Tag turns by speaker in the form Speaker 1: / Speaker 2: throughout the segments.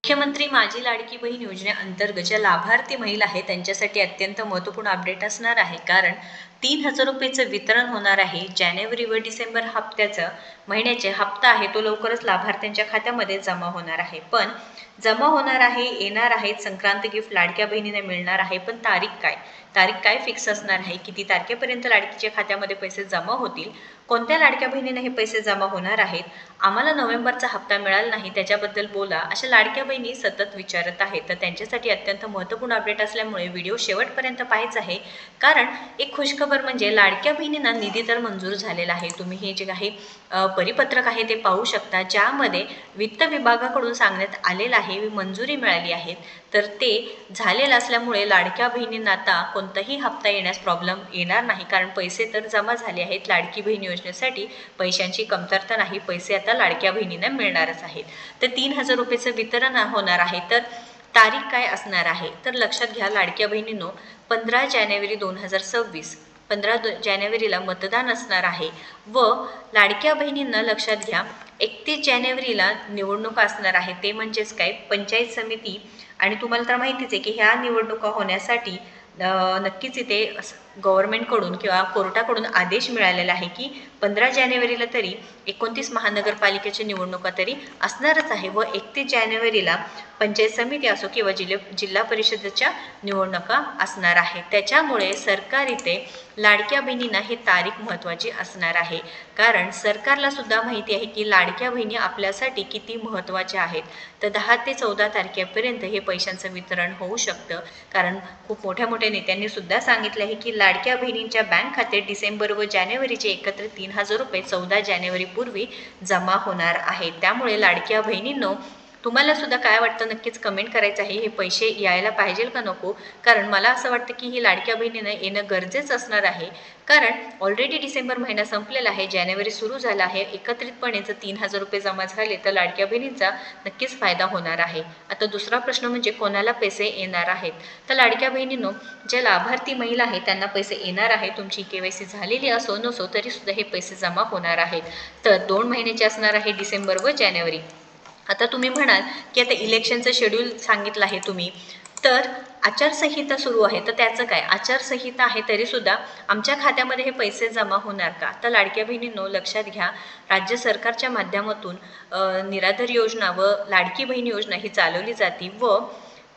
Speaker 1: मुख्यमंत्री माझी लाडकी बहीण योजनेअंतर्गत ज्या लाभार्थी महिला आहेत त्यांच्यासाठी अत्यंत महत्त्वपूर्ण अपडेट असणार आहे. कारण 3,000 रुपयेचं वितरण होणार आहे. जानेवारी व डिसेंबर हप्त्याचा महिन्याचे हप्ता आहे तो लवकरच लाभार्थ्यांच्या खात्यामध्ये जमा होणार आहे. पण जमा होणार आहे, येणार आहेत, संक्रांत गिफ्ट लाडक्या बहिणीने मिळणार आहे. पण तारीख काय फिक्स असणार आहे? किती तारखेपर्यंत लाडकीच्या खात्यामध्ये पैसे जमा होतील? कोणत्या लाडक्या बहिणीने हे पैसे जमा होणार आहेत? आम्हाला नोव्हेंबरचा हप्ता मिळाला नाही त्याच्याबद्दल बोला, अशा लाडक्या बहिणी सतत विचारत आहेत. तर त्यांच्यासाठी अत्यंत महत्त्वपूर्ण अपडेट असल्यामुळे व्हिडिओ शेवटपर्यंत पाहायचा आहे. कारण एक खुशखबर म्हणजे लाडक्या बहिणींना निधी तर मंजूर झालेला आहे. तुम्ही हे जे काही परिपत्रक आहे ते पाहू शकता, ज्यामध्ये वित्त विभागाकडून सांगण्यात आलेलं आहे, मंजुरी मिळाली आहे. तर ते झालेलं असल्यामुळे लाडक्या बहिणींना आता कोणताही हप्ता येण्यास प्रॉब्लेम येणार नाही. कारण पैसे तर जमा झाले आहेत. लाडकी बहीण योजनेसाठी पैशांची कमतरता नाही. पैसे आता लाडक्या बहिणींना मिळणारच आहेत. तर 3,000 रुपयेचं वितरण होणार आहे. तर तारीख काय असणार आहे? तर लक्षात घ्या लाडक्या बहिणींनो, 15 जानेवारी 2026 15 जानेवारीला मतदान असणार आहे. व लाडक्या बहिणींना लक्षात घ्या, 31 जानेवारीला निवडणुका असणार आहे. ते म्हणजेच काय, पंचायत समिती. आणि तुम्हाला तर माहितीच आहे की ह्या निवडणुका होण्यासाठी नक्कीच इथे गव्हर्नमेंटकडून किंवा कोर्टाकडून आदेश मिळालेला आहे की 15 जानेवारीला तरी 29 महानगरपालिकेच्या निवडणुका तरी असणारच आहे. व 31 जानेवारीला पंचायत समिती असो किंवा जिल्हा परिषदेच्या निवडणुका असणार आहे. त्याच्यामुळे सरकार इथे लाडक्या बहिणींना ही तारीख महत्त्वाची असणार आहे. कारण सरकारला सुद्धा माहिती आहे की लाडक्या बहिणी आपल्यासाठी किती महत्त्वाच्या आहेत. तर 10 ते 14 तारखेपर्यंत हे पैशांचं वितरण होऊ शकतं. कारण खूप मोठ्या नेत्यांनी सुद्धा सांगितलं आहे की लाडक्या बहिणींच्या बँक खात्यात डिसेंबर व जानेवारीचे एकत्रित 3,000 रुपये 14 जानेवारीपूर्वी जमा होणार आहेत. त्यामुळे लाडक्या बहिणींनो, तुम्हाला सुद्धा काय वाटतं नक्कीच कमेंट करायचं आहे. हे पैसे यायला पाहिजे का नको? कारण मला असं वाटतं की ही लाडक्या बहिणीनं येणं गरजेचं असणार आहे. कारण ऑलरेडी डिसेंबर महिना संपलेला आहे, जानेवारी सुरू झाला आहे. एकत्रितपणे जर 3,000 रुपये जमा झाले तर लाडक्या बहिणींचा नक्कीच फायदा होणार आहे. आता दुसरा प्रश्न म्हणजे कोणाला पैसे येणार आहेत? तर लाडक्या बहिणींनो, ज्या लाभार्थी महिला आहेत त्यांना पैसे येणार आहे. तुमची KYC झालेली असो नसो तरी सुद्धा हे पैसे जमा होणार आहेत. तर 2 महिन्याचे असणार आहे, डिसेंबर व जानेवारी. आता तुम्ही म्हणाल की आता इलेक्शनचं शेड्यूल सांगितलं आहे तुम्ही, तर आचारसंहिता सुरू आहे, तर त्याचं काय? आचारसंहिता आहे तरीसुद्धा आमच्या खात्यामध्ये हे पैसे जमा होणार का? तर लाडक्या बहिणींनो, लक्षात घ्या, राज्य सरकारच्या माध्यमातून निराधार योजना व लाडकी बहीण योजना ही चालवली जाते. व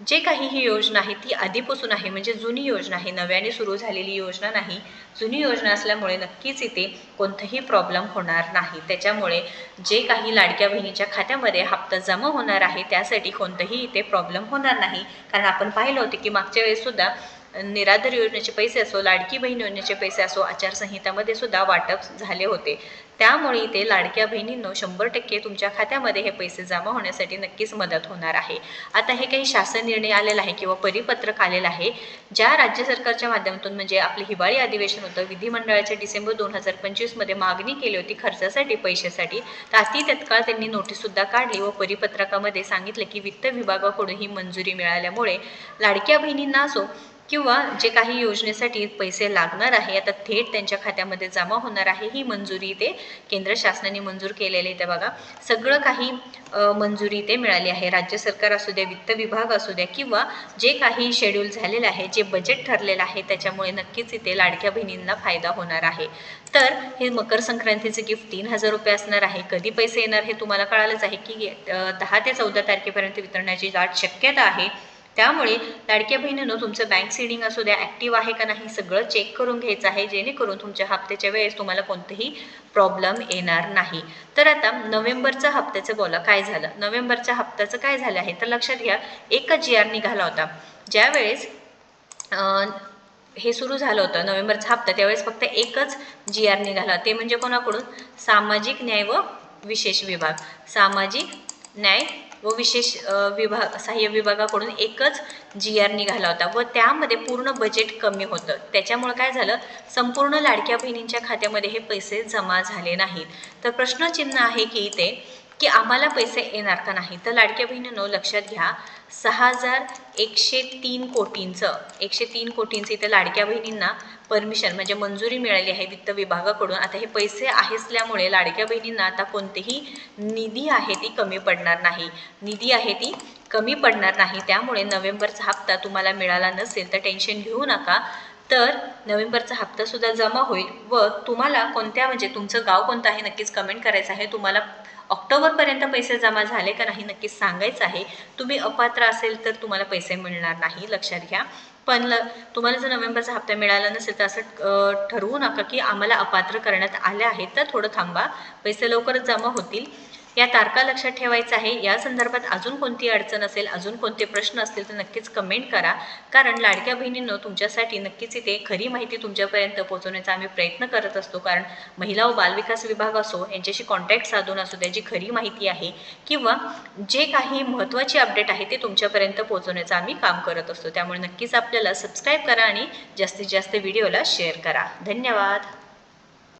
Speaker 1: जे काही ही योजना आहे ती आधीपासून आहे, म्हणजे जुनी योजना आहे, नव्याने सुरू झालेली योजना नाही. जुनी योजना असल्यामुळे नक्कीच इथे कोणताही प्रॉब्लेम होणार नाही. त्याच्यामुळे जे काही लाडक्या बहिणीच्या खात्यामध्ये हप्ता जमा होणार आहे त्यासाठी कोणताही इथे प्रॉब्लेम होणार नाही. कारण आपण पाहिलं होते की मागच्या वेळेस सुद्धा निराधार योजनेचे पैसे असो, लाडकी बहीण योजनेचे पैसे असो, आचारसंहितामध्ये सुद्धा वाटप झाले होते. त्यामुळे इथे लाडक्या बहिणींनो 100% तुमच्या खात्यामध्ये हे पैसे जमा होण्यासाठी नक्कीच मदत होणार आहे. आता हे काही शासन निर्णय आलेला आहे किंवा परिपत्रक आलेलं आहे, ज्या राज्य सरकारच्या माध्यमातून, म्हणजे आपले हिवाळी अधिवेशन होतं, विधिमंडळाच्या डिसेंबर 2025 मध्ये मागणी केली होती खर्चासाठी, पैशासाठी. तर अति तत्काळ त्यांनी नोटीससुद्धा काढली व परिपत्रकामध्ये सांगितलं की वित्त विभागाकडून ही मंजुरी मिळाल्यामुळे लाडक्या बहिणींना असो किंवा जे काही योजनेसाठी पैसे लागणार आहे आता थेट त्यांच्या खात्यामध्ये जमा होणार आहे. ही मंजुरी इथे केंद्र शासनाने मंजूर केलेली आहे. बघा, सगळं काही मंजुरी इथे मिळाली आहे. राज्य सरकार असू द्या, वित्त विभाग असू द्या, किंवा जे काही शेड्यूल झालेलं आहे, जे बजेट ठरलेलं आहे, त्याच्यामुळे नक्कीच इथे लाडक्या बहिणींना फायदा होणार आहे. तर हे मकर संक्रांतीचे गिफ्ट 3,000 रुपये असणार आहे. कधी पैसे येणार हे तुम्हाला कळालंच आहे की 10 ते 14 तारखेपर्यंत वितरणाची दाट शक्यता आहे. त्यामुळे लाडक्या बहिणींनो, तुमचं बँक सीडिंग असू द्या, ॲक्टिव्ह आहे का नाही, सगळं चेक करून घ्यायचं आहे, जेणेकरून तुमच्या हप्त्याच्या वेळेस तुम्हाला कोणतेही प्रॉब्लेम येणार नाही. तर आता नोव्हेंबरच्या हप्त्याचं बोला, काय झालं? नोव्हेंबरच्या हप्त्याचं काय झालं आहे? तर लक्षात घ्या, एकच GR निघाला होता. ज्यावेळेस हे सुरू झालं होतं नोव्हेंबरचा हप्ता, त्यावेळेस फक्त एकच GR निघाला. ते म्हणजे कोणाकडून? सामाजिक न्याय व विशेष विभाग, सामाजिक न्याय व विशेष सहाय्य विभागाकडून एकच GR निघाला होता व त्यामध्ये पूर्ण बजेट कमी होतं. त्याच्यामुळे काय झालं, संपूर्ण लाडक्या बहिणींच्या खात्यामध्ये हे पैसे जमा झाले नाहीत. तर प्रश्नचिन्ह आहे की इथे की आम्हाला पैसे येणार का नाही. तर लाडक्या बहिणींनो लक्षात घ्या, 6,103 कोटींचं 103 कोटींचं इथे लाडक्या बहिणींना परमिशन म्हणजे मंजुरी मिळाली आहे वित्त विभागाकडून. आता हे पैसे असल्यामुळे लाडक्या बहिणींना आता कोणतेही निधी आहे ती कमी पडणार नाही, त्यामुळे नोव्हेंबरचा हप्ता तुम्हाला मिळाला नसेल तर टेन्शन घेऊ नका. तर नोव्हेंबरचा हप्तासुद्धा जमा होईल व तुम्हाला कोणत्या म्हणजे तुमचं गाव कोणतं आहे नक्कीच कमेंट करायचं आहे. तुम्हाला ऑक्टोबरपर्यंत पैसे जमा झाले का नाही नक्कीच सांगायचं आहे. तुम्ही अपात्र असेल तर तुम्हाला पैसे मिळणार नाही, लक्षात घ्या. पण तुम्हाला जर नोव्हेंबरचा हप्ता मिळाला नसेल तर असं ठरवू नका की आम्हाला अपात्र करण्यात आले आहे, तर थोडं थांबा, पैसे लवकरच जमा होतील. या तारखा लक्षात ठेवायचं आहे. या संदर्भात अजून कोणती अडचण असेल, अजून कोणते प्रश्न असतील तर नक्कीच कमेंट करा. कारण लाडक्या बहिणींनो तुमच्यासाठी नक्कीच इथे खरी माहिती तुमच्यापर्यंत पोहोचवण्याचा आम्ही प्रयत्न करत असतो. कारण महिला व बालविकास विभाग असो यांच्याशी कॉन्टॅक्ट साधून असो त्याची खरी माहिती आहे किंवा जे काही महत्त्वाची अपडेट आहे ते तुमच्यापर्यंत पोहोचवण्याचं आम्ही काम करत असतो. त्यामुळे नक्कीच आपल्याला सबस्क्राईब करा आणि जास्तीत जास्त व्हिडिओला शेअर करा. धन्यवाद.